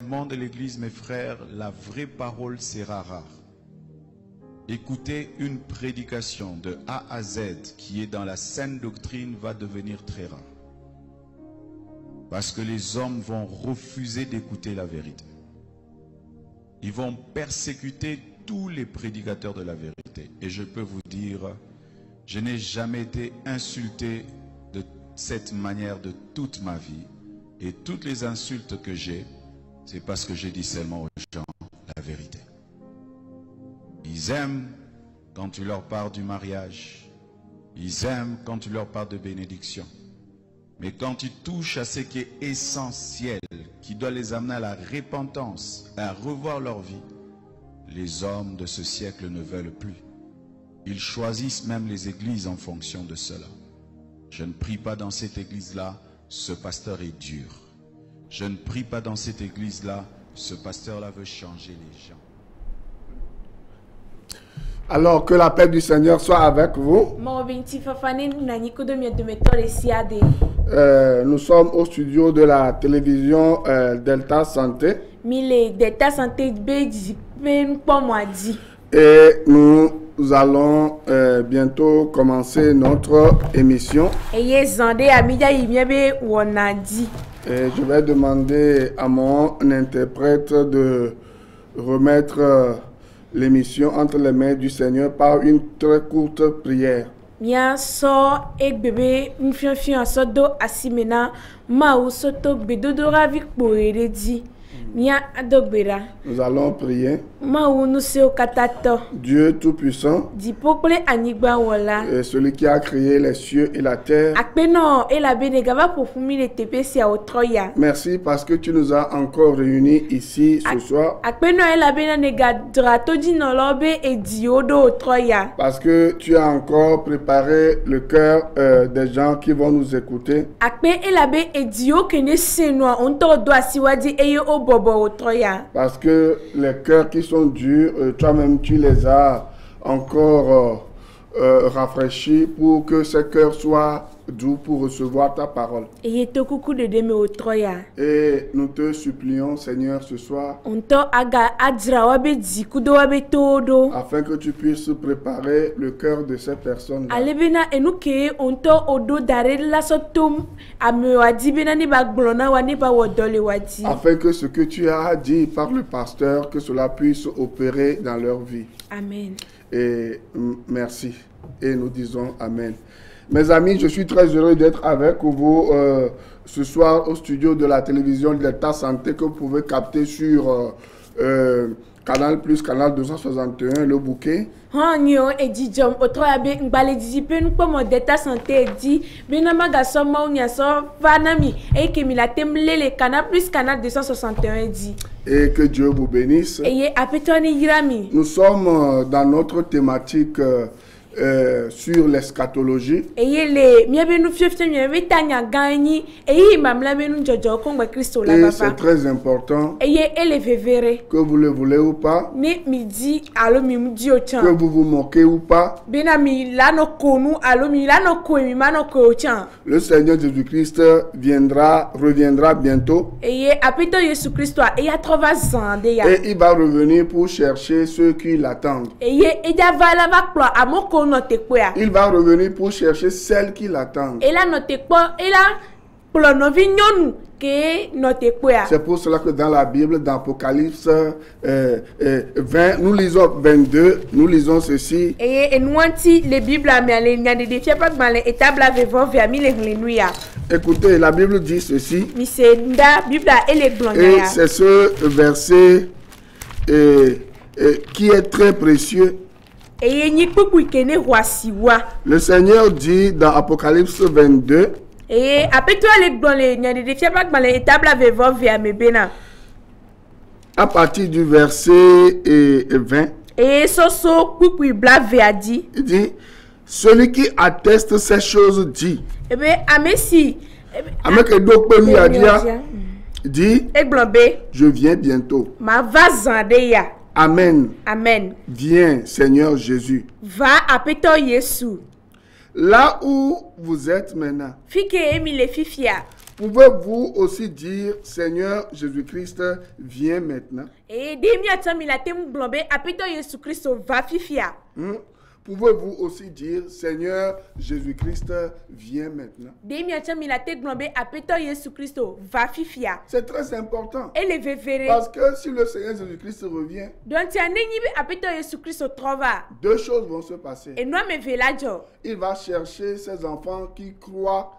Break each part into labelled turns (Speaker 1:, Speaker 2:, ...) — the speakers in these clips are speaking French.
Speaker 1: le monde de l'Église, mes frères, la vraie parole sera rare. Écouter une prédication de A à Z qui est dans la saine doctrine va devenir très rare. Parce que les hommes vont refuser d'écouter la vérité. Ils vont persécuter tous les prédicateurs de la vérité. Et je peux vous dire, je n'ai jamais été insulté de cette manière de toute ma vie. Et toutes les insultes que j'ai, c'est parce que j'ai dit seulement aux gens la vérité. Ils aiment quand tu leur parles du mariage. Ils aiment quand tu leur parles de bénédiction. Mais quand tu touches à ce qui est essentiel, qui doit les amener à la repentance, à revoir leur vie, les hommes de ce siècle ne veulent plus. Ils choisissent même les églises en fonction de cela. Je ne prie pas dans cette église-là, ce pasteur est dur. Je ne prie pas dans cette église-là, ce pasteur-là veut changer les gens.
Speaker 2: Alors que la paix du Seigneur soit avec vous. Nous sommes au studio de la télévision Delta Santé. Et nous allons bientôt commencer notre émission. Et je vais demander à mon interprète de remettre l'émission entre les mains du Seigneur par une très courte prière. Nous allons prier. Dieu Tout-Puissant, celui qui a créé les cieux et la terre, merci parce que tu nous as encore réunis ici ce soir. Parce que tu as encore préparé le cœur des gens qui vont nous écouter. Parce que les cœurs qui sont durs, toi-même tu les as encore rafraîchis pour que ces cœurs soient doux pour recevoir ta parole. Et nous te supplions, Seigneur, ce soir, afin que tu puisses préparer le cœur de ces personnes. Afin que ce que tu as dit par le pasteur, que cela puisse opérer dans leur vie.
Speaker 3: Amen.
Speaker 2: Et merci. Et nous disons Amen. Mes amis, je suis très heureux d'être avec vous ce soir au studio de la télévision Delta Santé que vous pouvez capter sur Canal Plus, Canal 261, le bouquet. Et que Dieu vous bénisse. Nous sommes dans notre thématique sur l'eschatologie. Et c'est très important, que vous le voulez ou pas, que vous vous moquez ou pas, le Seigneur Jésus-Christ reviendra bientôt. Et il va revenir pour chercher ceux qui l'attendent. Il va revenir pour chercher celles qui l'attendent. C'est pour cela que dans la Bible, dans Apocalypse 20, nous lisons 22, nous lisons ceci. Écoutez, la Bible dit ceci. Et c'est ce verset qui est très précieux. Le Seigneur dit dans Apocalypse 22, à partir du verset 20, il dit, celui qui atteste ces choses dit, dit, je viens bientôt. Amen.
Speaker 3: Amen.
Speaker 2: Viens, Seigneur Jésus.
Speaker 3: Va appeler Jésus.
Speaker 2: Là où vous êtes maintenant, Pouvez-vous aussi dire, Seigneur Jésus-Christ, viens maintenant?
Speaker 3: Et demi atami la tem glombe apito Yesu Christo va fifia.
Speaker 2: Pouvez-vous aussi dire, Seigneur Jésus-Christ, viens maintenant?
Speaker 3: Demi atami la te glombe apito Yesu Christo va fifia.
Speaker 2: C'est très important.
Speaker 3: Et le vevere.
Speaker 2: Parce que si le Seigneur Jésus-Christ revient,
Speaker 3: Donc tu as neni apito Yesu Christo trova.
Speaker 2: deux choses vont se passer.
Speaker 3: Et noi me velajo.
Speaker 2: Il va chercher ses enfants qui croient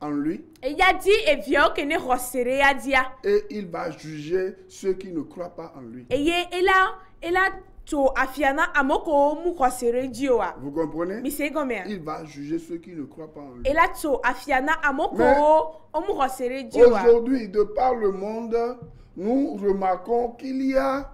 Speaker 2: en lui
Speaker 3: Et ya dit et vio que ne rosere ya dia.
Speaker 2: et il va juger ceux qui ne croient pas en lui.
Speaker 3: Et ye ela to afiana amoko mu rosere dioa.
Speaker 2: Vous comprenez?
Speaker 3: Mi se gomea.
Speaker 2: Il va juger ceux qui ne croient pas en lui.
Speaker 3: Ela to afiana amoko
Speaker 2: Mais
Speaker 3: omu rosere dioa.
Speaker 2: Aujourd'hui, de par le monde, nous remarquons qu'il y a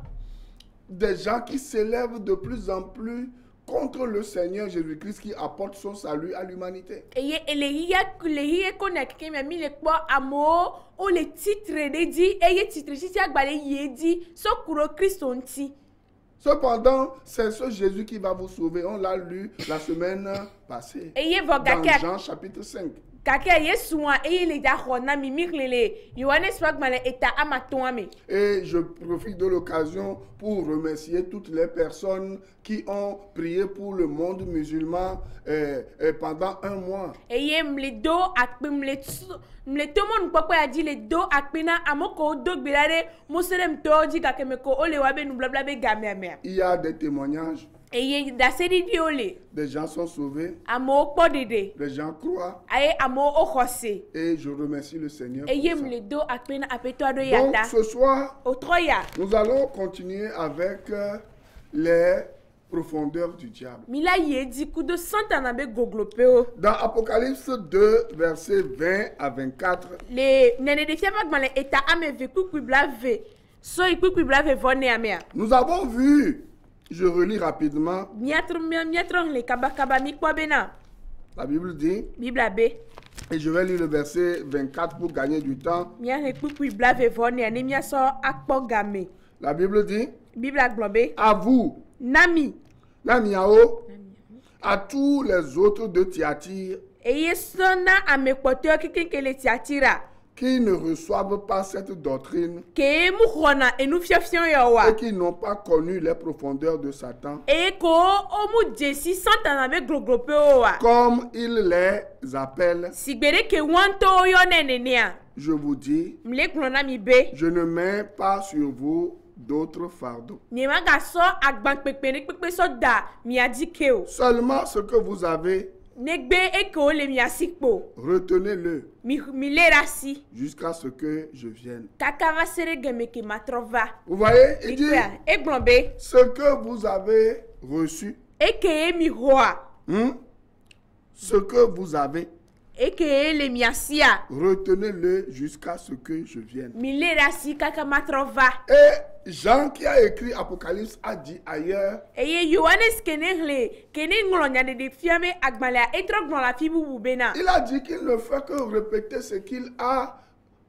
Speaker 2: des gens qui s'élèvent de plus en plus contre le Seigneur Jésus-Christ qui apporte son salut à l'humanité.
Speaker 3: Et ye elehiye konek ke mi le po amo o le titre de di et ye titre si agbale ye di so kuro Christo nti.
Speaker 2: Cependant, c'est ce Jésus qui va vous sauver. On l'a lu la semaine passée.
Speaker 3: Et ye
Speaker 2: Dans
Speaker 3: vogaka
Speaker 2: Jean chapitre 5.
Speaker 3: kaka Yesu wa e le da hona mi miklele Yohanes wagmale eta amatoame.
Speaker 2: Et je profite de l'occasion pour remercier toutes les personnes qui ont prié pour le monde musulman pendant un mois.
Speaker 3: Et ye mle do akpe mle tomon pokpo ya di le do akpena amoko do gbirare moserem toji kakemeko ole wabe nu blabla be gamea.
Speaker 2: Il y a des témoignages.
Speaker 3: Et ye da seri diole
Speaker 2: Des gens sont sauvés.
Speaker 3: amo podede
Speaker 2: Les gens croient.
Speaker 3: aye amo ohose.
Speaker 2: Et je remercie le Seigneur pour
Speaker 3: Et ye
Speaker 2: ça.
Speaker 3: mle do akpena apeto ado
Speaker 2: Donc
Speaker 3: yata.
Speaker 2: ce soir,
Speaker 3: Otroya.
Speaker 2: nous allons continuer avec les profondeurs du diable.
Speaker 3: Mila ye di kudo santa na be goglopeo.
Speaker 2: Dans Apocalypse 2, versets 20 à 24,
Speaker 3: Le nene de fiaba gmale eta ame ve kukui blave. So ikukui blave vone amea.
Speaker 2: nous avons vu, je relis rapidement,
Speaker 3: Miatron le kaba mi kwa bena.
Speaker 2: la Bible dit,
Speaker 3: Bibla be.
Speaker 2: et je vais lire le verset 24 pour gagner du temps.
Speaker 3: Mia he kukui blave vone ane mia so akpo game.
Speaker 2: La Bible dit,
Speaker 3: Bibla globe.
Speaker 2: à vous,
Speaker 3: Nami.
Speaker 2: Namiao, à tous les autres de Thyatire,
Speaker 3: Eye sona ame kpoto kikele tiatira.
Speaker 2: qui ne reçoivent pas cette doctrine
Speaker 3: Ke mu khona enu fiafion yawa.
Speaker 2: et qui n'ont pas connu les profondeurs de Satan,
Speaker 3: E ko omu jesi santa na be goglopeo wa.
Speaker 2: comme il les appelle.
Speaker 3: Sigbere ke wanto yo nenenea.
Speaker 2: Je vous dis,
Speaker 3: Mle klona mi be.
Speaker 2: je ne mets pas sur vous d'autres fardeaux.
Speaker 3: Nyema ga so agban pepe so da mi adike o.
Speaker 2: Seulement ce que vous avez,
Speaker 3: Negbe eko le mi asikpo.
Speaker 2: retenez-le
Speaker 3: Mi lerasi.
Speaker 2: jusqu'à ce que je vienne.
Speaker 3: Kakava sere geme ke matrova.
Speaker 2: Vous voyez, il dit,
Speaker 3: Ikwea e glombe.
Speaker 2: ce que vous avez reçu,
Speaker 3: Eke mi hoa.
Speaker 2: ce que vous avez,
Speaker 3: Eke le mi asia.
Speaker 2: retenez-le jusqu'à ce que je vienne.
Speaker 3: Mi lerasi kaka matrova.
Speaker 2: Et Jean qui a écrit Apocalypse a dit ailleurs,
Speaker 3: Eye Yohanes kene nglonya de fiame agmala etro glon fibu bubena.
Speaker 2: il a dit qu'il ne fait que répéter ce qu'il a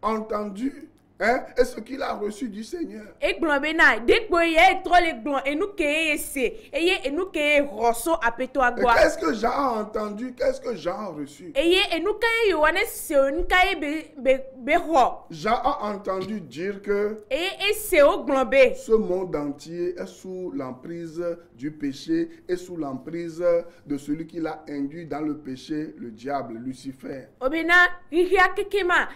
Speaker 2: entendu, hein, et ce qu'il a reçu du Seigneur.
Speaker 3: E glon bena dekpo ye etro le glon enu ke ese. Eye enu ke rosso apeto
Speaker 2: Et
Speaker 3: agwa.
Speaker 2: qu'est-ce que Jean a entendu? Qu'est-ce que Jean a reçu?
Speaker 3: Eye enu kaye Yohanes se enu kaye be ho.
Speaker 2: Jean a entendu dire que
Speaker 3: Eye ese o glon be.
Speaker 2: ce monde entier est sous l'emprise du péché et sous l'emprise de celui qui l'a induit dans le péché, le diable, Lucifer.
Speaker 3: Obena rihia kekema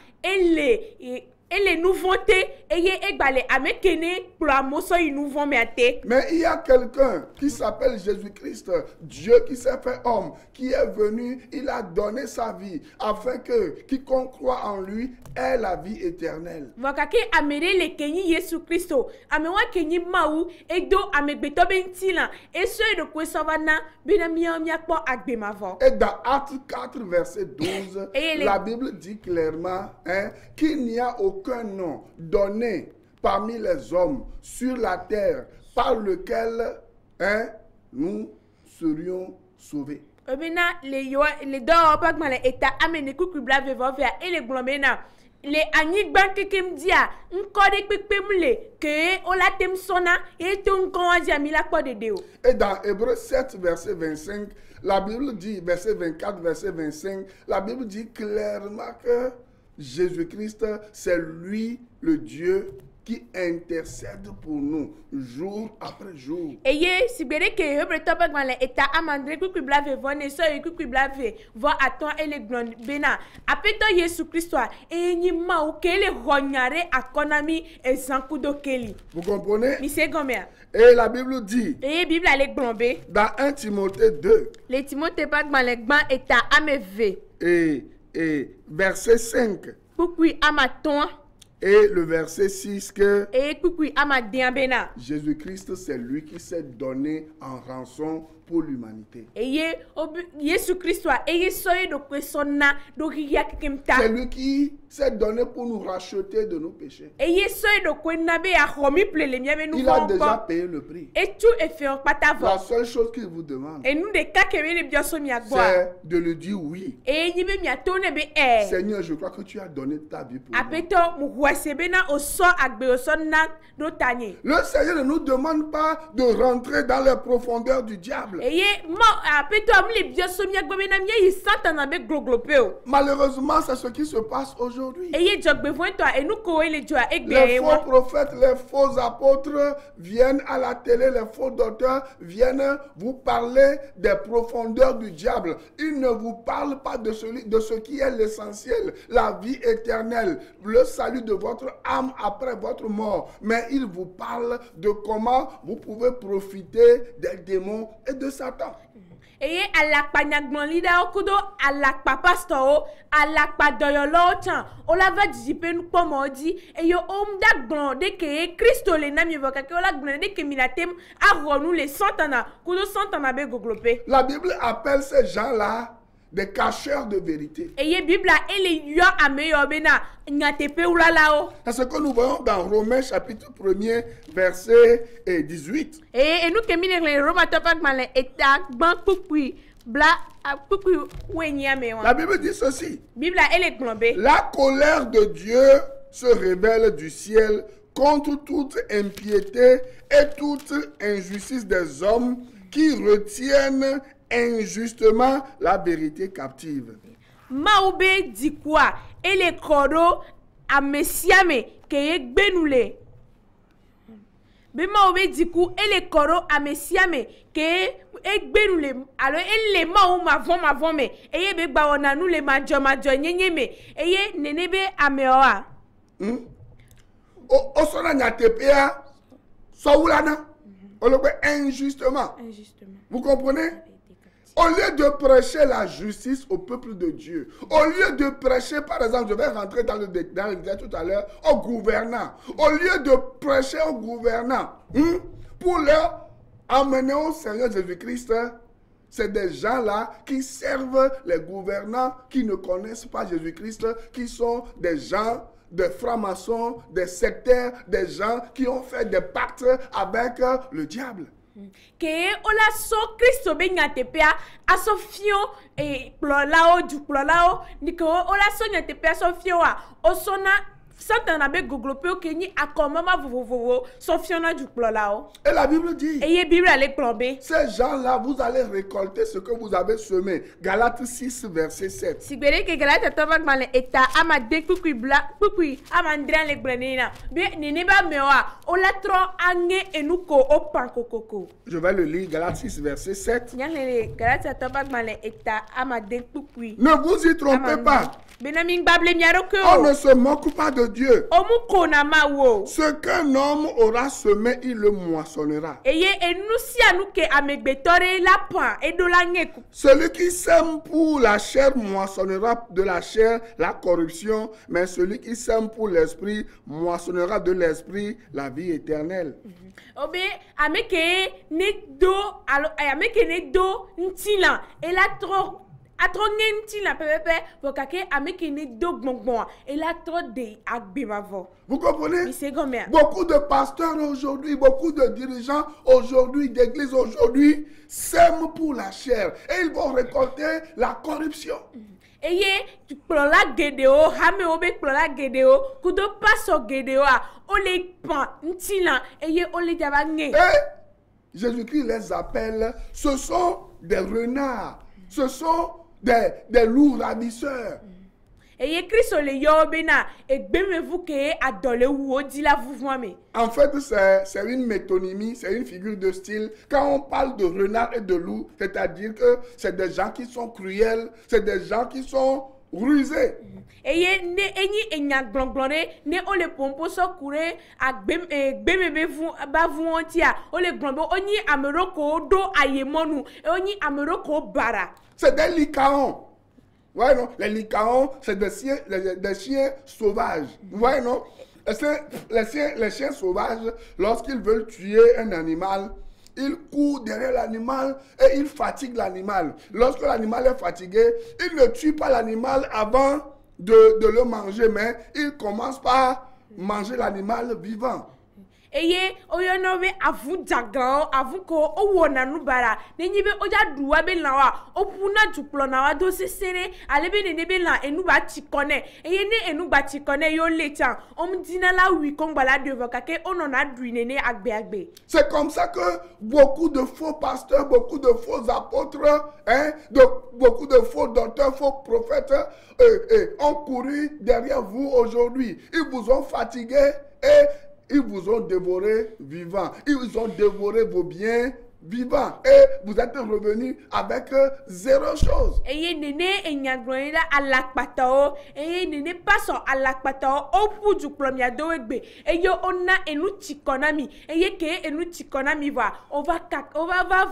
Speaker 3: ele nouveauté eye egbale amekene pour amoso inouveau meate.
Speaker 2: Mais il y a quelqu'un qui s'appelle Jésus-Christ, Dieu qui s'est fait homme, qui est venu, il a donné sa vie afin que quiconque croit en lui ait la vie éternelle.
Speaker 3: Wakake amere le kenyi Yesu Christo amewa kenyi mau edo amegbeto bentila eso edo kwesavana bena mia kpo agbemavo.
Speaker 2: Et dans Actes 4, verset 12,
Speaker 3: Et
Speaker 2: la Bible dit clairement, hein, qu'il n'y a aucun nom donné parmi les hommes sur la terre par lequel, hein, nous serions sauvés.
Speaker 3: Obena le do opagmale eta amene kukubla vevovia ele glomena le anyigban kekem dia nkode pepemle ke olatem sona et ton konja mi la kpo dedeo.
Speaker 2: Et dans Hébreux 7, verset 25, la Bible dit, verset 24, verset 25, la Bible dit clairement que Jésus-Christ, c'est lui le Dieu qui intercède pour nous jour après jour.
Speaker 3: Eye sibere ke hebre topa gmale eta amandre kuku blave vone so e kuku blave vo aton ele glon bena apeto Yesu Christo enyi ma o kele ronyare akonami ezankudo keli.
Speaker 2: Vous comprenez?
Speaker 3: Mi se gomea.
Speaker 2: Et la Bible dit
Speaker 3: Eye Bible ale glombe.
Speaker 2: dans 1 Timothée 2
Speaker 3: Le Timothée pas gmale gban eta ameve.
Speaker 2: et verset 5
Speaker 3: Kuku amaton
Speaker 2: et le verset 6 que
Speaker 3: e kuku amadien bena.
Speaker 2: Jésus-Christ, c'est lui qui s'est donné en rançon pour l'humanité.
Speaker 3: Eye Yesu Christo eye soye do kwesonna do riya kemta.
Speaker 2: C'est lui qui s'est donné pour nous racheter de nos péchés.
Speaker 3: Eye soye do kwenabe a romi plele miabe nous
Speaker 2: Il a
Speaker 3: vont
Speaker 2: déjà
Speaker 3: pas.
Speaker 2: payé le prix.
Speaker 3: Et tout est fait en patavo.
Speaker 2: La seule chose qu'il vous demande,
Speaker 3: Et nous des cas que les bioso mi agboa.
Speaker 2: c'est de lui dire oui.
Speaker 3: Et ni be mi atone be eh.
Speaker 2: Seigneur, je crois que tu as donné ta vie pour moi.
Speaker 3: Apeto mu huasebe na oso agbe oso na do tanye.
Speaker 2: Le Seigneur ne nous demande pas de rentrer dans les profondeurs du diable.
Speaker 3: Eye mo apeto am les bioso mi agbe na mi yi santa na be gloglopeo.
Speaker 2: Malheureusement, c'est ce qui se passe aujourd'hui.
Speaker 3: Eye jogbe voin toi et nous ko ele joa egbe
Speaker 2: Les
Speaker 3: e
Speaker 2: faux
Speaker 3: won.
Speaker 2: prophètes, les faux apôtres viennent à la télé, les faux docteurs viennent vous parler des profondeurs du diable. Ils ne vous parlent pas de ce qui est l'essentiel, la vie éternelle, le salut de votre âme après votre mort. Mais ils vous parlent de comment vous pouvez profiter des démons et de Satan.
Speaker 3: Eye alakpa nyagbon lida okudo alakpa pastor o alakpa doyolo chan o la va dizipe nu pomo di eyo omda gbon de ke Christo le na mi voka ke o la gbon de ke minatem a ronu le santana kudo santana be goglope.
Speaker 2: La Bible appelle ces gens-là des cacheurs de vérité.
Speaker 3: Eye Bibla ele yo ameyo bena nyatepe ulala o.
Speaker 2: C'est ce que nous voyons dans Romains chapitre 1er verset 18.
Speaker 3: E nous ke mine le Roma topak male eta gban kukui bla kukui wenya me
Speaker 2: La
Speaker 3: wa.
Speaker 2: Bible dit ceci.
Speaker 3: Bibla ele glombe.
Speaker 2: La colère de Dieu se révèle du ciel contre toute impiété et toute injustice des hommes qui retiennent injustement la vérité captive.
Speaker 3: Maoube di kwa ele koro amesiame ke ye gbenule. Be maoube di ku ele koro amesiame ke e gbenule. Alors ele maou mavon me eye be gba wona nou le majo nyenye me eye nenebe ameoa.
Speaker 2: O sona nyatepea soulana. On le fait injustement.
Speaker 3: Injustement.
Speaker 2: Vous comprenez? Au lieu de prêcher la justice au peuple de Dieu, au lieu de prêcher, par exemple, je vais rentrer dans le détail tout à l'heure, aux gouvernants, au lieu de prêcher aux gouvernants, pour leur emmener au Seigneur Jésus-Christ, c'est des gens-là qui servent les gouvernants, qui ne connaissent pas Jésus-Christ, qui sont des gens, des francs-maçons, des sectaires, des gens qui ont fait des pactes avec le diable.
Speaker 3: Que ola so Christo be nyatepea aso fio e plolao du plolao ni ko ola so nyatepea so fio a osona Satan be goglopeo ke ni akomama vovovo so fio na du plolao.
Speaker 2: Et la Bible dit,
Speaker 3: Eye Bible ale plombe.
Speaker 2: ces gens-là, vous allez récolter ce que vous avez semé. Galates 6, verset 7.
Speaker 3: Sigbere ke galata tobak male eta ama de kukui bla kukui ama ndran le grenina be nene ba mewa ola tro ange enuko opan kokoko.
Speaker 2: Je vais le lire, Galates 6, verset 7.
Speaker 3: Nyangele galata tobak male eta ama de kukui.
Speaker 2: Ne vous y trompez pas.
Speaker 3: Benaming bable miaroko.
Speaker 2: On ne se moque pas de Dieu.
Speaker 3: Omu kona ma wo.
Speaker 2: Ce qu'un homme aura semé, il le moissonnera.
Speaker 3: Eye enusia nuke amegbetore la pan edola ngeku.
Speaker 2: Celui qui sème pour la chair moissonnera de la chair la corruption, mais celui qui sème pour l'esprit moissonnera de l'esprit la vie éternelle.
Speaker 3: Obe ameke ne do alo ameke ne do ntila elatro atronenti la pepe vokake ameke ne do gbongbon elatro de agbemavo.
Speaker 2: Vous comprenez?
Speaker 3: Mi se gomea.
Speaker 2: Beaucoup de pasteurs aujourd'hui, beaucoup de dirigeants aujourd'hui, d'églises aujourd'hui, sèment pour la chair et ils vont récolter la corruption.
Speaker 3: Eye tu plola gedeo hame obe plola gedeo kudo paso gedeo a ole pan ntila eye ole jabange.
Speaker 2: Et Jésus-Christ les appelle, ce sont des renards, ce sont des loups ravisseurs.
Speaker 3: eye Christ le yo bena egbemevou ke adole wu odi la vouvoame.
Speaker 2: En fait, c'est une métonymie, c'est une figure de style. Quand on parle de renard et de loup, c'est-à-dire que c'est des gens qui sont cruels, c'est des gens qui sont rusés.
Speaker 3: Eye ne enyi enya glonglonre ne ole pompo so kure agbemebe vu ba vu ontia ole glonbo onyi ameroko do ayemonu onyi ameroko bara.
Speaker 2: C'est des lycaons. Ouais, non? Les lycaons, c'est des chiens sauvages. Ouais, non? Les chiens sauvages, lorsqu'ils veulent tuer un animal, ils courent derrière l'animal et ils fatiguent l'animal. Lorsque l'animal est fatigué, ils ne tuent pas l'animal avant de le manger, mais ils commencent par manger l'animal vivant.
Speaker 3: Eye oyonobe avu jagao avu ko owona nubara nenyibe oja duwa be lawa opuna juplo na wa do sesere alebe nenebe la enuba chikone eye ne enuba chikone yo lecha omdina la wi kongbala devant kake onona duinene agbe.
Speaker 2: C'est comme ça que beaucoup de faux pasteurs, beaucoup de faux apôtres, beaucoup de faux docteurs, faux prophètes ont couru derrière vous aujourd'hui. Ils vous ont fatigué et ils vous ont dévoré vivant. Ils ont dévoré vos biens vivants. Et vous êtes revenus avec zéro chose.
Speaker 3: Eye nene enyagroila alakpatao. Eye nene paso alakpatao. Opu du plomia doegbe. Eye ona enu chikonami. Eye ke enu chikonami va. On va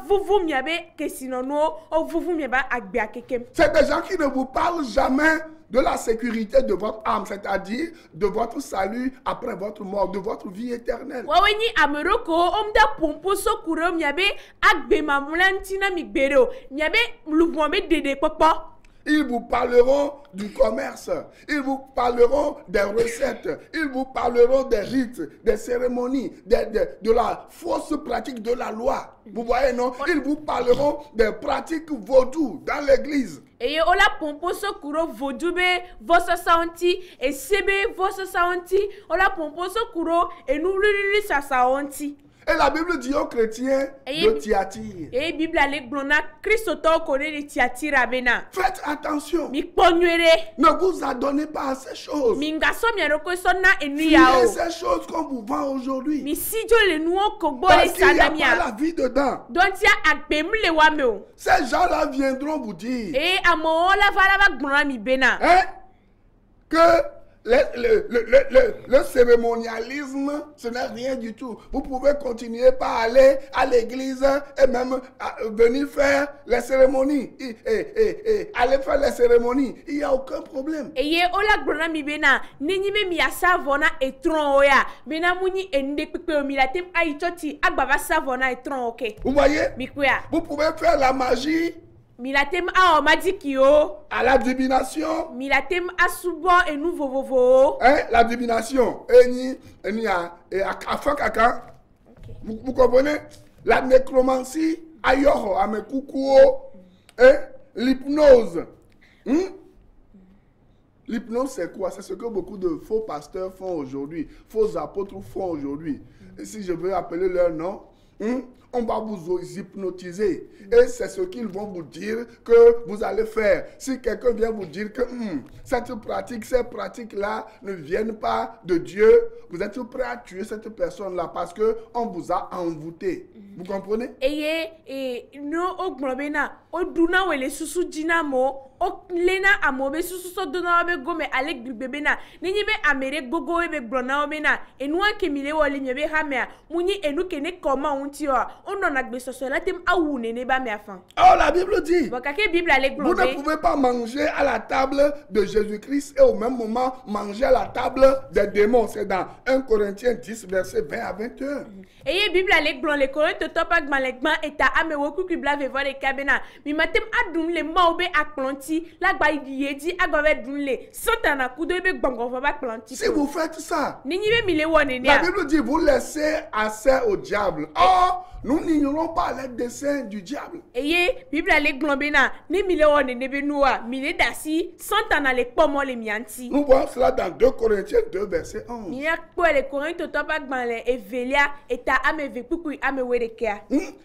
Speaker 3: vous miabe que sinon on vous miaba agbia kekem.
Speaker 2: C'est des gens qui ne vous parlent jamais de la sécurité de votre âme, c'est-à-dire de votre salut après votre mort, de votre vie éternelle.
Speaker 3: Waweni ameroko omda pompo so kuro miabe agbe mamulantina migbero miabe lubombe dede papa.
Speaker 2: Ils vous parleront du commerce, ils vous parleront des recettes, ils vous parleront des rites, des cérémonies, de la fausse pratique de la loi. Vous voyez, non? Ils vous parleront des pratiques vaudou dans l'église.
Speaker 3: Et ola pompo so kuro vaudou be vosa saonti et sebe vosa saonti ola pompo so kuro et nous lui sa saonti.
Speaker 2: Et la Bible dit aux chrétiens de Thyatire.
Speaker 3: Et Bible ale glona Christ to connaît de Thyatire bena.
Speaker 2: Faites attention.
Speaker 3: Mi ponwere.
Speaker 2: Ne vous adonnez pas à ces choses.
Speaker 3: Mingaso mi aroko sonna enu
Speaker 2: Fuyez
Speaker 3: yao.
Speaker 2: ces choses qu'on vous vend aujourd'hui.
Speaker 3: Mi sijo le nuo kogbo le
Speaker 2: Parce qu'il n'y a
Speaker 3: sanamia.
Speaker 2: pas la vie dedans.
Speaker 3: Donc ya akpem le wameo.
Speaker 2: Ces gens-là viendront vous dire.
Speaker 3: Et amo la vala glona mi bena.
Speaker 2: Hein? Que le cérémonialisme, ce n'est rien du tout. Vous pouvez continuer par aller à l'église et même venir faire les cérémonies. Aller faire les cérémonies. Il n'y a aucun problème.
Speaker 3: Et ye ola glona mi bena. Nini me mi asavona etron oya. Bena muni ende pepe o milatem aichoti agbava savona etron oke.
Speaker 2: Vous voyez?
Speaker 3: Mikuya.
Speaker 2: Vous pouvez faire la magie.
Speaker 3: Milatem a omadikio.
Speaker 2: À la divination.
Speaker 3: Milatem a subo et nous vovovo.
Speaker 2: Hein? La divination. Vous comprenez? La nécromancie. Ayoho, amekukuo. L'hypnose. L'hypnose, c'est quoi? C'est ce que beaucoup de faux pasteurs font aujourd'hui. Faux apôtres font aujourd'hui. Et si je veux appeler leur nom, on va vous hypnotiser. Et c'est ce qu'ils vont vous dire que vous allez faire. Si quelqu'un vient vous dire que ces pratiques-là ne viennent pas de Dieu, vous êtes prêt à tuer cette personne-là parce qu'on vous a envoûté. Vous comprenez?
Speaker 3: Et no ogbobena oduna wele susu dinamo o lena amobe susu so dona be gome alek bibebena ninyi be amere gogo be blona obena enua kemile wole nyebe hamea muni enu kene koma unti o ono na gbe soso la tem awune ne ba me afan.
Speaker 2: Oh, la Bible dit.
Speaker 3: Vous
Speaker 2: ne pouvez pas manger à la table de Jésus-Christ et au même moment manger à la table des démons. C'est dans 1 Corinthiens 10 verset 20 à 21.
Speaker 3: Et Bible ale glon le Corinthe topak malekman eta amewoku kibla vevo le kabena. Mi matem adun le maube akplanti la gba yedi agove dunle santana kudo be gbango va planti.
Speaker 2: Si vous faites ça,
Speaker 3: la
Speaker 2: Bible dit vous laissez assez au diable. Or, nous n'ignorons pas les desseins du diable.
Speaker 3: Eye Bible ale glombe na ni mile o ne nebe nuwa mile dasi santana le pomo le mianti.
Speaker 2: Nous voyons cela dans 2 Corinthiens 2, verset 11.
Speaker 3: Mia ko le Corinto to pa gbanle evelia eta ameve puku ame werekea.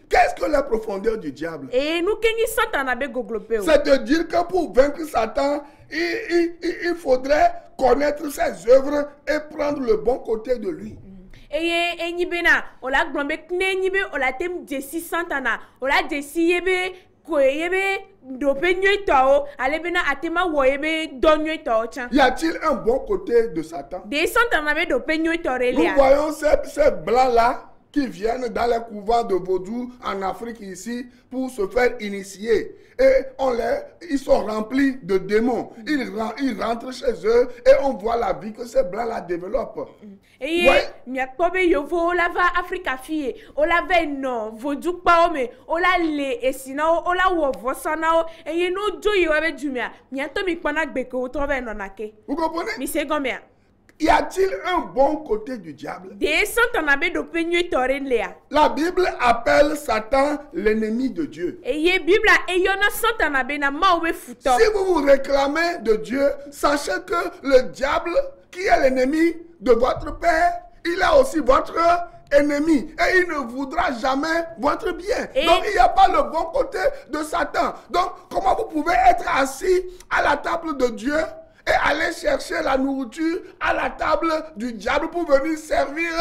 Speaker 2: Qu'est-ce que la profondeur du diable?
Speaker 3: E nous kengi santana be goglope o.
Speaker 2: C'est de dire que pour vaincre Satan, il faudrait connaître ses œuvres et prendre le bon côté de lui.
Speaker 3: Eye enyibe na ola glombe kne nyibe ola tem jesi santana ola jesi yebe ko yebe dope nyoito alebena atema wo yebe don nyoito chan.
Speaker 2: Y a-t-il un bon côté de Satan?
Speaker 3: De santana be dope nyoito
Speaker 2: Nous
Speaker 3: relia.
Speaker 2: voyons ces blancs-là qui viennent dans les couvents de vaudou en Afrique ici pour se faire initier. Et ils sont remplis de démons. Ils rentrent chez eux et on voit la vie que ces blancs-là développent.
Speaker 3: Eye mia kobe yovo ola va Africa fie ola ve no vodu pa o me ola le esina ola wo vosana o eye no jo yo be jumia mia to mi pana gbe ko to ve no nake.
Speaker 2: Vous comprenez?
Speaker 3: Mi se gomia.
Speaker 2: Y a-t-il un bon côté du diable?
Speaker 3: De santana be do pe nyu toren lea.
Speaker 2: La Bible appelle Satan l'ennemi de Dieu.
Speaker 3: Eye Bible eyona santana be na ma o be futo.
Speaker 2: Si vous vous réclamez de Dieu, sachez que le diable, qui est l'ennemi de votre père, il est aussi votre ennemi. Et il ne voudra jamais votre bien. Donc il n'y a pas le bon côté de Satan. Donc comment vous pouvez être assis à la table de Dieu et aller chercher la nourriture à la table du diable pour venir servir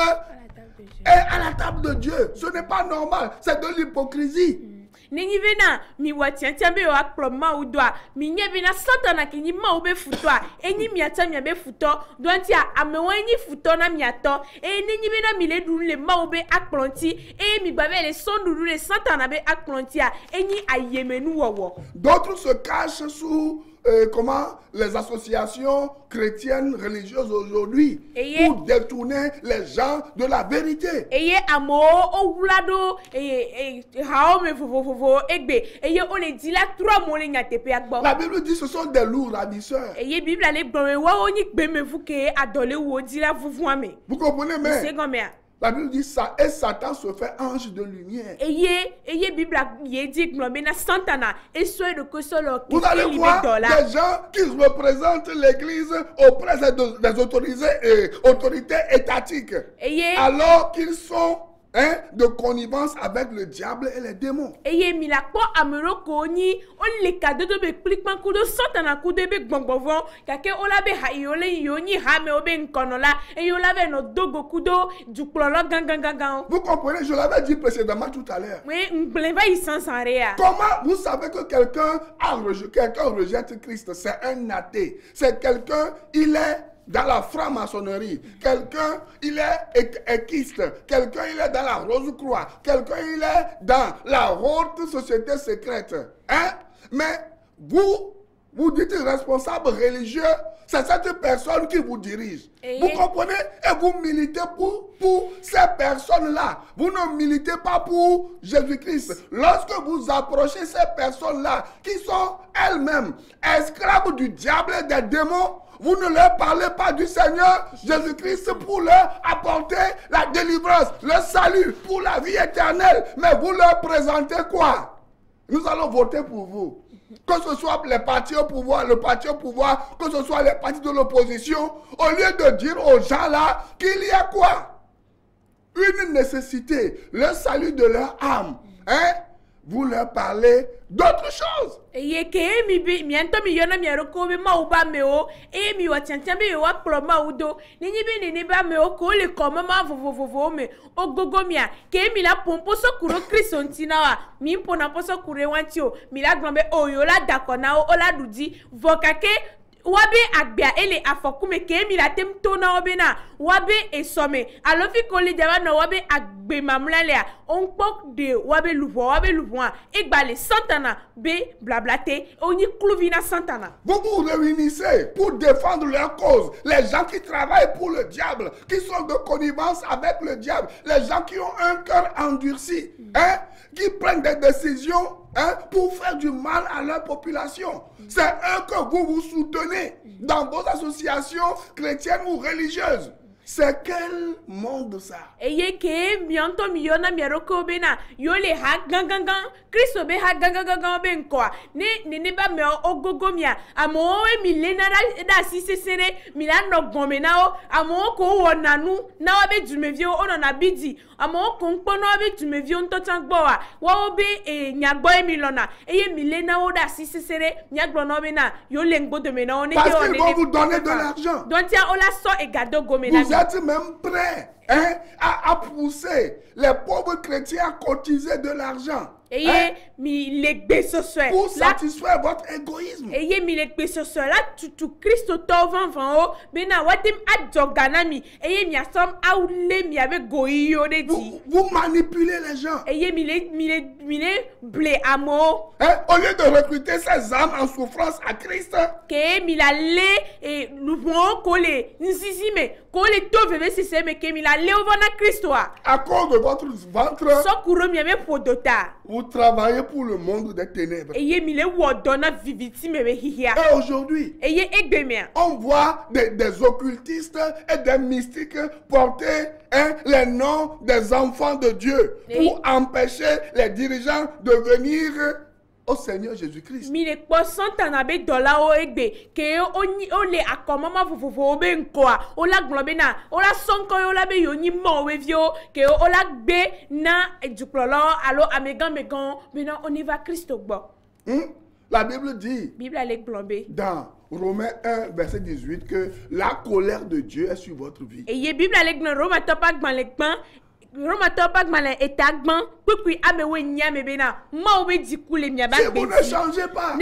Speaker 2: et à la table de Dieu? Ce n'est pas normal. C'est de l'hypocrisie.
Speaker 3: Nenyi vena mi watiantia be wa ploma udwa mi nye vena santana kinyi ma ube futwa enyi miata mi be futo dontia amewenyi futo na miato e nenyi vena mi le dun le ma ube akplonti e mi bave le sonduru le santana be akplontia enyi ayemenu wowo.
Speaker 2: D'autres se cachent sous les associations chrétiennes religieuses aujourd'hui pour détourner les gens de la vérité.
Speaker 3: Eye amo o wulado hao me vovovovo egbe eye o le di la 3 mo le nyatepe agbo.
Speaker 2: La Bible dit ce sont des loups ravisseurs.
Speaker 3: Eye Bible ale gbowe wa oni gbe me vu ke adole wo di la vuvuame.
Speaker 2: Vous comprenez mais?
Speaker 3: C'est comme ça.
Speaker 2: La Bible dit ça et Satan se fait ange de lumière.
Speaker 3: Eye Bible ye dit glombe na santana et soit de que solo
Speaker 2: vous allez voir des gens qui représentent l'église auprès des autorités étatiques. Alors qu'ils sont de connivence avec le diable et les démons.
Speaker 3: Eye mi la po amero ko ni on le cadeau de be cliquement kudo santana kudo be gbongbovon kake ola be ha yole yoni ha me obe nkonola e yola be no dogo kudo du plolo gangan.
Speaker 2: Vous comprenez, je l'avais dit précédemment tout à l'heure.
Speaker 3: Oui, m'bleva il sans rea.
Speaker 2: Comment vous savez que quelqu'un rejette Christ? C'est un athée. C'est quelqu'un, il est dans la franc-maçonnerie, quelqu'un il est équiste, quelqu'un il est dans la Rose-Croix, quelqu'un il est dans la haute société secrète. Mais vous dites responsable religieux, c'est cette personne qui vous dirige. Vous comprenez? Et vous militez pour ces personnes-là. Vous ne militez pas pour Jésus-Christ. Lorsque vous approchez ces personnes-là, qui sont elles-mêmes esclaves du diable et des démons, vous ne leur parlez pas du Seigneur Jésus-Christ pour leur apporter la délivrance, le salut, pour la vie éternelle. Mais vous leur présentez quoi? Nous allons voter pour vous. Que ce soit les partis au pouvoir, le parti au pouvoir, que ce soit les partis de l'opposition, au lieu de dire aux gens là qu'il y a quoi? Une nécessité, le salut de leur âme. Vous leur parlez d'autre chose.
Speaker 3: Eye ke mi ento mi yona mi aroko be ma uba me o e mi wa tiantian be wa ploma udo ni be ni ba me o ko le koma ma vovovovo me ogogo mia ke mi la pompo so kuro krisontina wa mi mpona poso kure wanti o mi la glombe o yo la dakona o la dudi vokake wabe agbia ele afokume ke mi la tem tona obena wabe esome alofi ko le jaba no wabe agbe mamlale a on pok de wabe luvo egbale santana be blablate oni kluvina santana.
Speaker 2: Vous vous réunissez pour défendre leur cause. Les gens qui travaillent pour le diable, qui sont de connivence avec le diable, les gens qui ont un cœur endurci, qui prennent des décisions pour faire du mal à leur population. C'est eux que vous soutenez dans vos associations chrétiennes ou religieuses. C'est quel monde ça?
Speaker 3: Eye ke mianto miona miaroko bena yole ha gangangan Kristo be ha gangangan be nkoa ne ba me ogogo mia amo e milena da sisesere milano gomena o amo ko wonanu na wa be dumevio ono na bidi amo ko npo na be dumevio ntotangbo wa obe nyagbo e milona eye milena o da sisesere nyagbo no bena yole ngbodo mena o ne
Speaker 2: parce qu'ils vont vous donner de l'argent.
Speaker 3: Donc ya ola so e gado gomena.
Speaker 2: Vous êtes même prêts à pousser les pauvres chrétiens à cotiser de l'argent.
Speaker 3: Mi legbe soswe
Speaker 2: pour satisfaire votre égoïsme.
Speaker 3: Mi legbe soswe la tu Christo tovan van o bena watim adjoganami mi asom aule mi avec goyo de di.
Speaker 2: Vous manipulez les gens.
Speaker 3: Mi le blé amo.
Speaker 2: Au lieu de recruter ces âmes en souffrance à Christ.
Speaker 3: Que mi la le lupon kole nzizime kole to veve sese me ke mi la le ovana Christo a.
Speaker 2: À cause de votre ventre.
Speaker 3: Sokuro mi ame podota.
Speaker 2: Vous travaillez pour le monde des ténèbres. Et aujourd'hui, on voit des occultistes et des mystiques porter les noms des enfants de Dieu pour empêcher les dirigeants de venir au Seigneur Jésus-Christ. La Bible dit dans Romains 1, verset 18 que la colère de Dieu est sur votre vie.
Speaker 3: Roma topak malin etagman puis amewe nyame bena ma obe dikule mia ba.
Speaker 2: Si vous ne changez pas,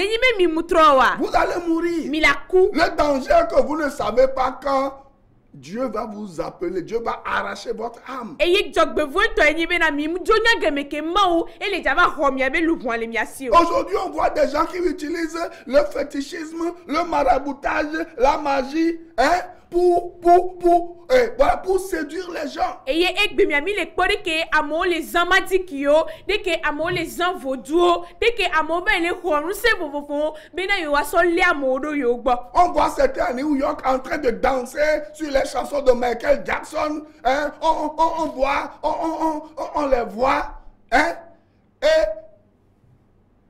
Speaker 2: vous allez mourir. Le danger est que vous ne savez pas quand Dieu va vous appeler, Dieu va arracher votre âme. Aujourd'hui, on voit des gens qui utilisent le fétichisme, le maraboutage, la magie, pour séduire les gens. On voit certains à New York en train de danser sur les chansons de Michael Jackson. On les voit. Et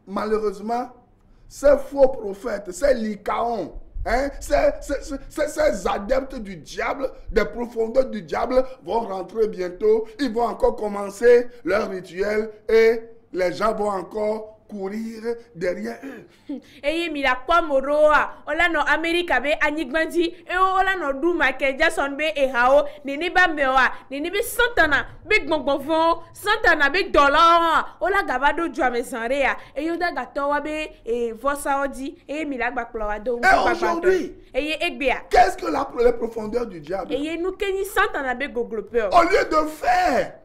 Speaker 2: malheureusement, ces faux prophètes, ces lycaons, ces adeptes du diable, des profondeurs du diable vont rentrer bientôt. Ils vont encore commencer leur rituel et les gens vont encore courir derrière eux.
Speaker 3: Mila kwa moroa ola no America be anyigbandi ola no du Michael Jackson be ehao nene ba mewa nene be santana be gbogbonfon santana be dollar ola gabado ju amesanrea yoda gatowa be vosa odi mila gbaplowa do
Speaker 2: aujourd'hui qu'est-ce que les profondeurs du diable
Speaker 3: nous keni santana be goglopeur
Speaker 2: au lieu de faire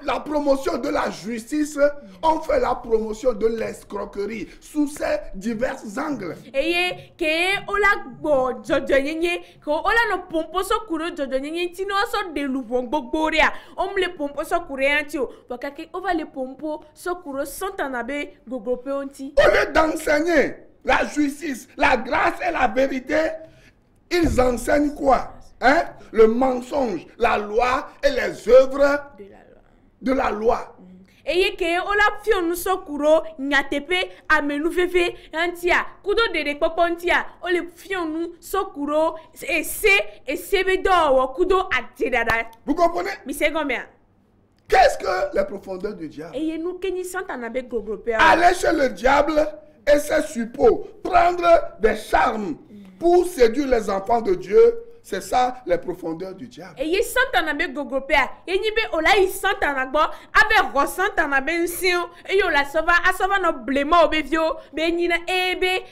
Speaker 2: la promotion de la justice, on fait la promotion de l'escroquerie sous ces divers angles. Au lieu d'enseigner la justice, la grâce et la vérité, ils enseignent quoi? Le mensonge, la loi et les œuvres de la loi.
Speaker 3: Ke ola fionu sokuro nyatepe amenu fefe antia kudo de popontia ole fionu sokuro esebe do kudo atedada.
Speaker 2: Vous comprenez?
Speaker 3: Mi se combien?
Speaker 2: Qu'est-ce que les profondeurs du diable?
Speaker 3: Nous keni santana be gogropea.
Speaker 2: Aller chez le diable et ses suppôts, prendre des charmes pour séduire les enfants de Dieu. C'est ça les profondeurs du diable.
Speaker 3: Et santana be gogopea, be olai santana bo, abe ro santana ben sion, et yo la sova asova no blema obevio, be nyina ebe,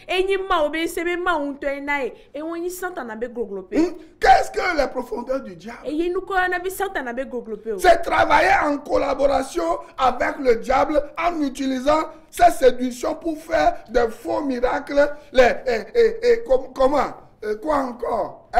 Speaker 3: ma obe sebe ma unto enae, et woni santana be gogopea.
Speaker 2: Qu'est-ce que les profondeurs du diable?
Speaker 3: Et nous ko na be santana be gogopea.
Speaker 2: C'est travailler en collaboration avec le diable en utilisant ses séductions pour faire des faux miracles, comment quoi encore?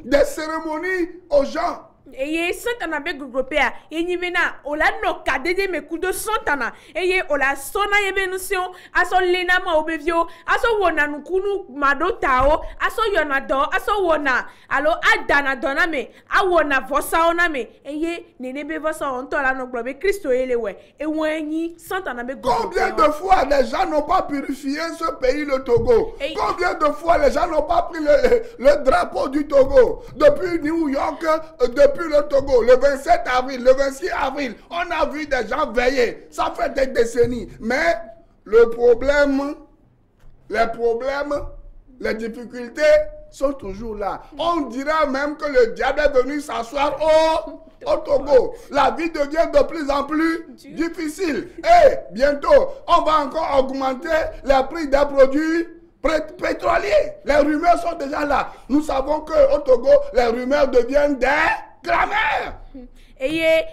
Speaker 2: Des cérémonies aux gens.
Speaker 3: eye santana be gugropea yenyi bena ola no kadede me kudo santana eye ola sona yebe nusion aso lena ma obevio aso wona nukunu madotao aso yona do aso wona alo adana dona me awona vosa ona me eye nene be vosa on to la no globe Christo elewe ewenyi santana be
Speaker 2: Combien de fois les gens n'ont pas purifié ce pays, le Togo? Combien de fois les gens n'ont pas pris le drapeau du Togo? Depuis New York, depuis le Togo, le 27 avril, le 26 avril, on a vu des gens veiller. Ça fait des décennies. Mais le problème, les difficultés sont toujours là. On dirait même que le diable est venu s'asseoir au Togo. La vie devient de plus en plus difficile. Et bientôt, on va encore augmenter les prix des produits pétroliers. Les rumeurs sont déjà là. Nous savons qu'au Togo, les rumeurs deviennent des grammaires.
Speaker 3: Et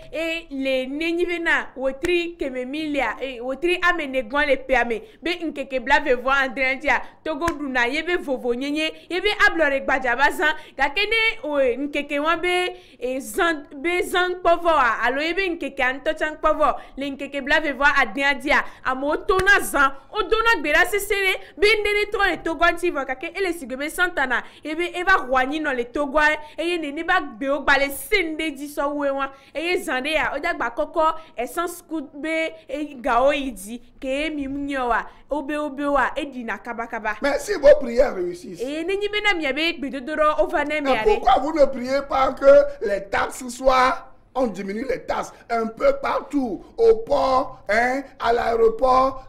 Speaker 3: les nenivena wotri kememilia wotri amene gwan le peame be nkeke blave vo andrendia Togo duna yebe vovo nyenye yebe ablore gbajabazan gakene nkeke wan be zan povo alo yebe nkeke antochan povo le nkeke blave vo adrendia amoto na zan odona gbera sesere be ndene tro le Togo antivo kake ele sigebe santana yebe eva rwani no le Togo eye nene ba gbe o gbale sende di so wewa eye zande ya odagba koko essence be gao idi ke mi munyowa obe wa edina kabakaba.
Speaker 2: Mais si vos prières réussissent,
Speaker 3: nenyi bena miabe gbedodoro ovane
Speaker 2: mais pourquoi vous ne priez pas que les taxes soient, on diminue les taxes un peu partout, au port, hein, à l'aéroport,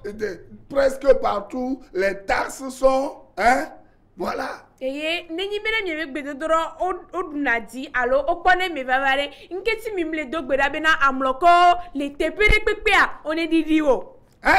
Speaker 2: presque partout, les taxes sont, hein, voilà.
Speaker 3: Eye nenyi bena miabe gbedodoro odunadi alo okone me vavare nketi mimle dogbera bena amloko le tepere pepea on est didio.
Speaker 2: Hein?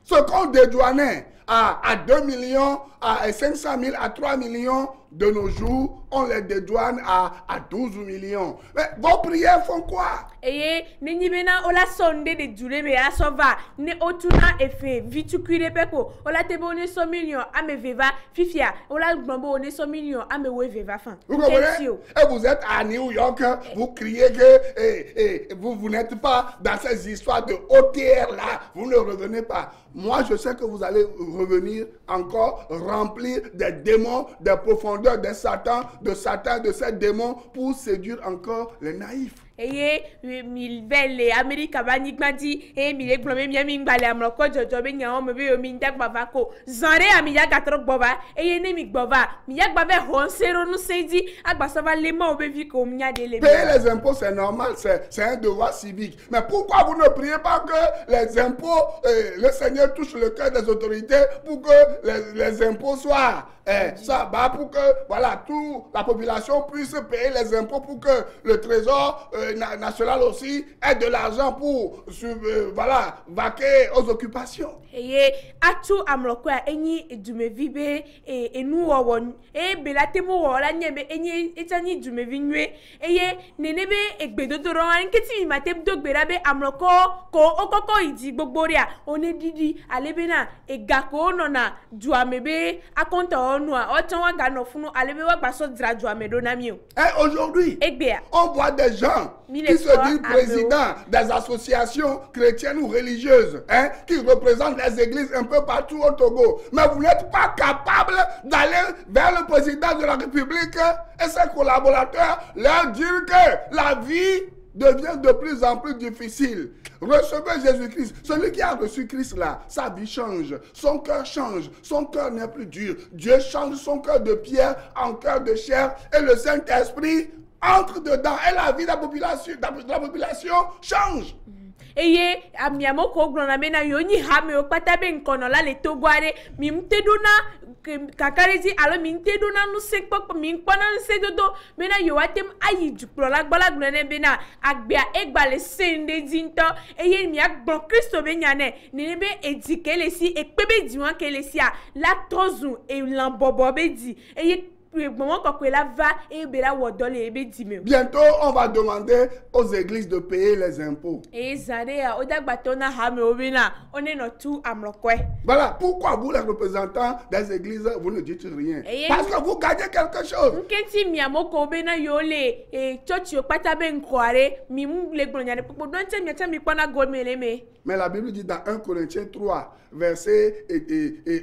Speaker 2: Ce qu'on dédouanait à 2 millions, à 500 000, à 3 millions de nos jours, on les dédouane à 12 millions. Mais vos prières font quoi?
Speaker 3: Eye nenyi bena ola sonde de dure me asova ne otuna efe vitukire peko ola tebone 100 millions ame veva fifia ola gbombo one 100 millions ame we veva fin.
Speaker 2: Vous comprenez? Et vous êtes à New York, vous criez que vous n'êtes pas dans ces histoires de OTR là, vous ne revenez pas. Moi je sais que vous allez revenir encore remplir des démons, des profondeurs de Satan, de ces démons pour séduire encore les naïfs.
Speaker 3: Eye mi vele America bani gbadi mi le glome mi ngbale amloko jojo be nyan o me be mi ndak bavako zanre ami ya gatro gbova eye ne mi gbova mi ya gbabe honsero nu seji agbasova le mo be vi ko mi ade le.
Speaker 2: Payer les impôts c'est normal, c'est un devoir civique. Mais pourquoi vous ne priez pas que les impôts, le Seigneur touche le cœur des autorités pour que les impôts soient pour que voilà, toute la population puisse payer les impôts pour que le trésor national aussi ait de l'argent pour voilà, vaquer aux occupations.
Speaker 3: Eye atu amloko enyi dumevibe enu won belate mo wala nyebe enyi etani dumevi nwe eye nenebe egbedodoro anketi mi mate dogbera be amloko ko okoko idi gbogboria onedidi alebena egako nona duamebe akonta onu otan wa gano funu alebe wa gbaso dra duamedo na mi o.
Speaker 2: Et aujourd'hui, on voit des gens qui se disent présidents des associations chrétiennes ou religieuses, hein, qui représentent les églises un peu partout au Togo. Mais vous n'êtes pas capable d'aller vers le président de la République et ses collaborateurs, leur dire que la vie devient de plus en plus difficile. Recevez Jésus-Christ. Celui qui a reçu Christ là, sa vie change, son cœur change, son cœur n'est plus dur. Dieu change son cœur de pierre en cœur de chair et le Saint-Esprit entre dedans et la vie de la population change.
Speaker 3: Eye amiamo ko glona mena yoni hame o patabe nkono la le togware mi mteduna kakarezi alo mi mteduna no sekpop mi nkwana nsedodo mena yo atem ayi duplo la gbala glona bena agbia egbale sende dinto eye mi agbon Kristo benyane nebe edike lesi ekpebe diwan ke lesia la tozu e lambobo be di eye
Speaker 2: Bientôt, on va demander aux églises de payer les impôts. Voilà pourquoi vous, les représentants des églises, vous ne dites rien. Parce que vous gagnez quelque chose. Mais la Bible dit dans 1 Corinthiens 3, versets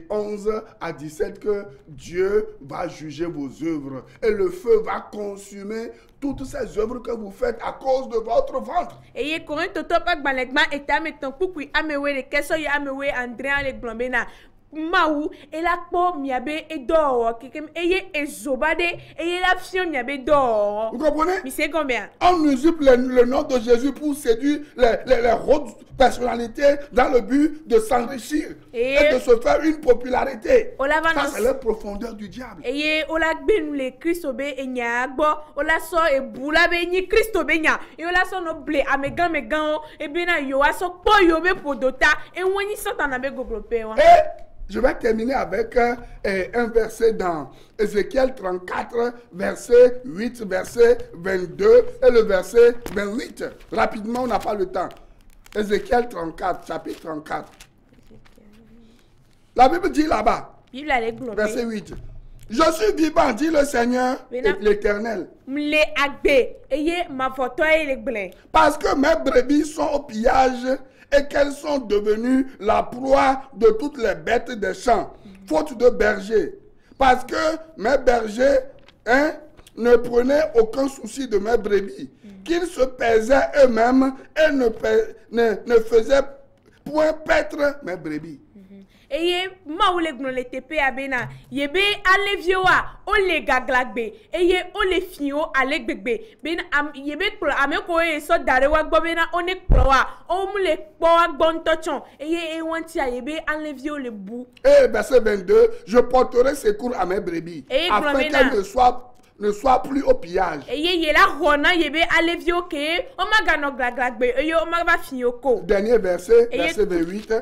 Speaker 2: 11 à 17 que Dieu va juger vos œuvres et le feu va consumer toutes ces œuvres que vous faites à cause de votre ventre.
Speaker 3: Maou et la po miabe et d'or kekem eye ezobade et la fion miabe d'or.
Speaker 2: Vous comprenez?
Speaker 3: Mais c'est combien?
Speaker 2: On usurpe le nom de Jésus pour séduire les hautes personnalités dans le but de s'enrichir et de se faire une popularité. Ça, c'est la profondeur du diable.
Speaker 3: Et ola ben le Christobe et nyagbo ola so e bula be ni Christobe nya et ola so no ble amegan megan e bena yo aso po yo be podota e woni santana be goglope wa.
Speaker 2: Je vais terminer avec un verset dans Ézéchiel 34, verset 8, verset 22 et le verset 28. Rapidement, on n'a pas le temps. Ézéchiel 34, chapitre 34. La Bible dit là-bas, verset 8. Je suis vivant, dit le Seigneur l'Éternel. Parce que mes brebis sont au pillage et qu'elles sont devenues la proie de toutes les bêtes des champs, faute de bergers. Parce que mes bergers ne prenaient aucun souci de mes brebis, qu'ils se paisaient eux-mêmes et ne faisaient point paître mes brebis.
Speaker 3: Eye maule gno le tepe abena yebe alevioa o le gaglagbe eye o le fio alegbegbe ben yebe pro ameko e so darewa gbobena one proa o mu le poa gbontochon eye e wanti yebe alevio le bou.
Speaker 2: Et verset 22, je porterai secours à mes brebis afin qu'elles ne soient plus au pillage. Dernier verset, verset 28.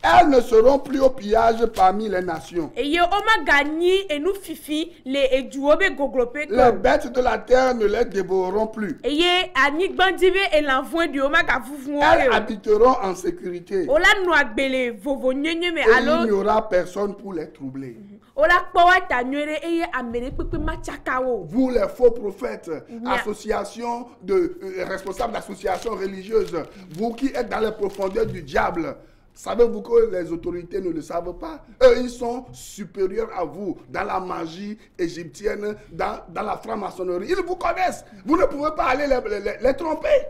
Speaker 2: Elles ne seront plus au pillage parmi les nations. Les bêtes de la terre ne les dévoreront plus. Elles habiteront en sécurité. Et il n'y aura personne pour les troubler. Vous les faux prophètes, associations de responsables d'associations religieuses, vous qui êtes dans les profondeurs du diable, savez-vous que les autorités ne le savent pas? Eux, ils sont supérieurs à vous dans la magie égyptienne, dans la franc-maçonnerie. Ils vous connaissent. Vous ne pouvez pas aller les tromper.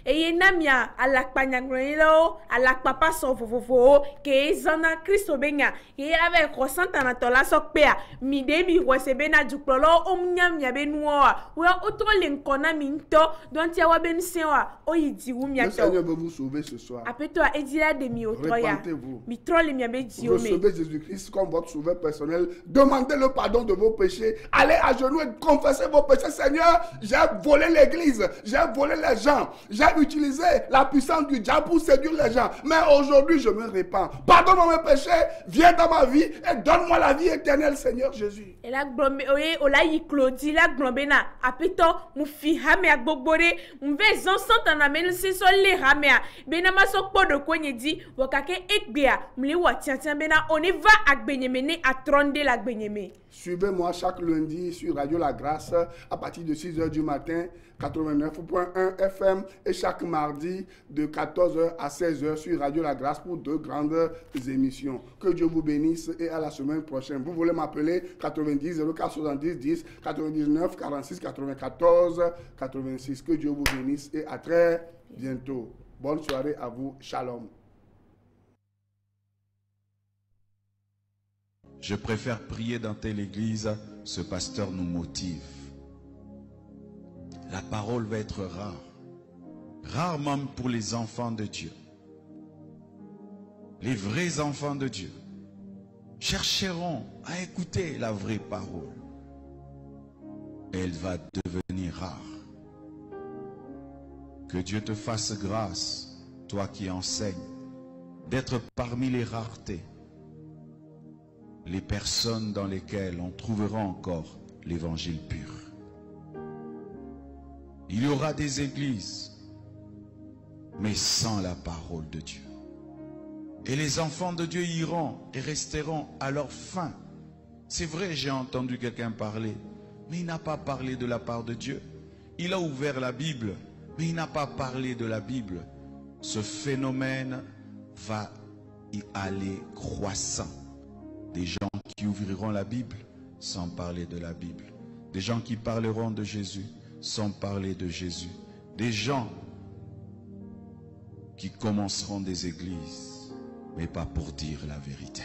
Speaker 3: Et namia alak panyagronilo alak papa so fofofo ke zana Christo benya ke ave croissanta na tola sokpea mi debi wesebena juklolo omnyam yabe nuwa wa otro lenkona minto donc ya waben sewa oyidi wumya to.
Speaker 2: Le Seigneur veut vous sauver ce soir.
Speaker 3: Apeto edira de mi otroya.
Speaker 2: Repentez-vous.
Speaker 3: Mi trole mi abe diome.
Speaker 2: Recevez Jésus-Christ comme votre sauveur personnel. Demandez le pardon de vos péchés. Allez à genoux et confessez vos péchés. Seigneur, j'ai volé l'église, j'ai volé les gens, j'ai utilisé la puissance du diable pour séduire les gens. Mais aujourd'hui, je me répands. Pardonne-moi mes péchés, viens dans ma vie et donne-moi la vie éternelle, Seigneur Jésus.
Speaker 3: Et la glombe, oye, ola yi Claudie, la glombena, apeto, mu fi hame a gbobore, mu ve zonsan tan amen se so le hame a, bena ma so po de kwenye di, wakake ekbea, mli wa tian bena, on va ak benyemene a tronde la benyeme.
Speaker 2: Suivez-moi chaque lundi sur Radio La Grâce à partir de 6h du matin, 89.1 FM, et chaque mardi de 14h à 16h sur Radio La Grâce pour 2 grandes émissions. Que Dieu vous bénisse et à la semaine prochaine. Vous voulez m'appeler 90 04 70 10 99 46 94 86. Que Dieu vous bénisse et à très bientôt. Bonne soirée à vous. Shalom.
Speaker 1: Je préfère prier dans telle église, ce pasteur nous motive. La parole va être rare. Rare même pour les enfants de Dieu. Les vrais enfants de Dieu chercheront à écouter la vraie parole. Elle va devenir rare. Que Dieu te fasse grâce, toi qui enseignes, d'être parmi les raretés. les personnes dans lesquelles on trouvera encore l'évangile pur. Il y aura des églises, mais sans la parole de Dieu. Et les enfants de Dieu iront et resteront à leur faim. C'est vrai, j'ai entendu quelqu'un parler, mais il n'a pas parlé de la part de Dieu. Il a ouvert la Bible, mais il n'a pas parlé de la Bible. Ce phénomène va y aller croissant. Des gens qui ouvriront la Bible sans parler de la Bible. Des gens qui parleront de Jésus sans parler de Jésus. Des gens qui commenceront des églises, mais pas pour dire la vérité.